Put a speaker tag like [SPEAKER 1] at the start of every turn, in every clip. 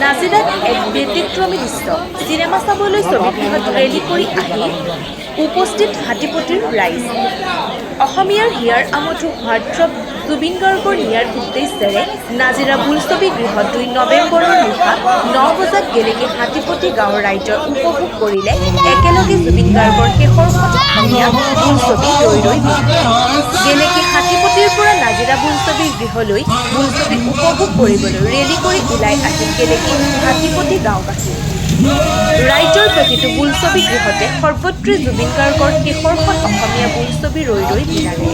[SPEAKER 1] নাজিৰাত এক ব্যতিক্ৰমী দৃশ্য। চিনেমা চাবলৈ ছবিগৃহত ৰেলী কৰি আহি উপস্থিত হাতীপতিৰ ৰাইজ। অসমীয়াৰ হিয়াৰ আমঠু হাৰ্টথ্ৰব জুবিন গাৰ্গৰ নিয়াৰ উদ্দেশ্যেৰে নাজিৰা বোলছবি গৃহত 2 নৱেম্বৰৰ নিশা 9 বজাত গেলেকী হাতীপতি গাঁৱৰ ৰাইজৰ উপভোগ কৰিলে একেলগে জুবিন গাৰ্গৰ শেষৰখন অসমীয়া বোলছবি ৰৈ ৰৈ বিনালে। গেলেকী হাতীপতিৰ পৰা নাজিৰা বোলছবি গৃহলৈ বোলছবি উপভোগ কৰিবলৈ ৰেলী কৰি ওলাই আহিল গেলেকী হাতীপতি গাঁওবাসী। ৰাইজৰ প্ৰতিটো বোলছবি গৃহতে সৰ্বত্ৰে জুবিন গাৰ্গৰ শেষৰখন অসমীয়া বোলছবি ৰৈ ৰৈ বিনালে।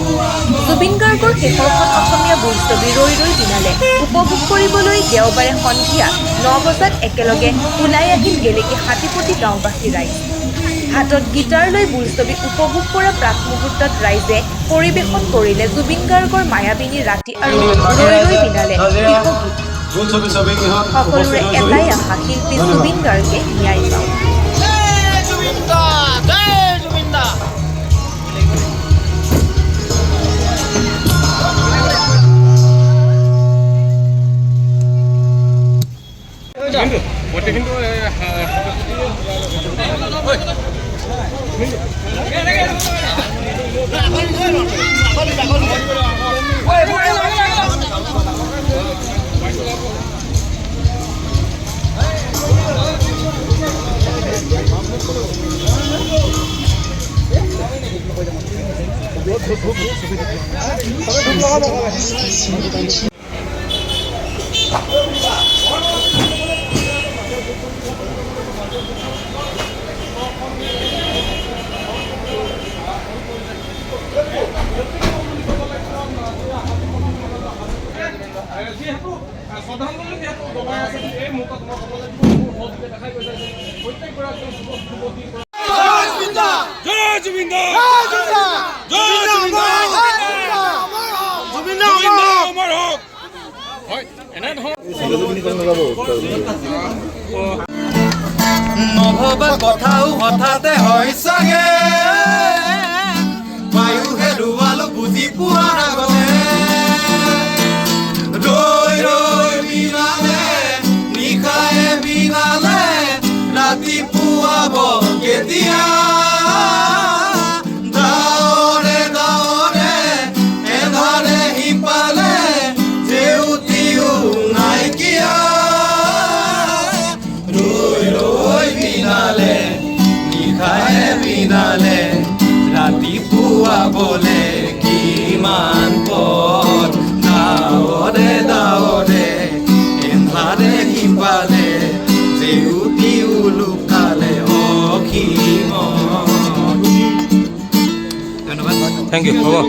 [SPEAKER 1] জুবিন গাৰ্গৰ শেষৰখন অসমীয়া বোলছবি ৰৈ ৰৈ বিনালে উপভোগ কৰিবলৈ দেওবাৰে সন্ধিয়া 9 বজাত একেলগে ওলাই আহিল গেলেকী হাতীপতি গাঁওবাসী ৰাইজ। হাতত গীটাৰ লৈ বোলছবি উপভোগ কৰা প্ৰাক মুহূৰ্তত ৰাইজে পৰিৱেশন কৰিলে জুবিন গাৰ্গৰ মায়াবিনী ৰাতি আৰু ৰৈ ৰৈ বিনালে শিশুগীত। সকলোৰে এটাই আশা শিল্পী জুবিন গাৰ্গে ন্যায় পাওক।
[SPEAKER 2] নভবা কথাও হঠাতে হয় চাগে বায়ু হেৰুৱালো বুজি পোৱাৰ আগতে ৰৈ ৰৈ বিনালে নিশায়ে বিনালে ৰাতিপুৱাব কেতিয়া ডাৱৰে ডাৱৰে এধাৰে সিপালে জেউতিও নাইকিয়া নিশায়ে বিনালে ৰাতিপুৱা বলে কিমান পথ ডাৱৰে ডাৱৰে এন্ধাৰে সিপালে জেউতি উলুকালে অসীম। ধন্যবাদ।
[SPEAKER 3] Thank you. হ'ব।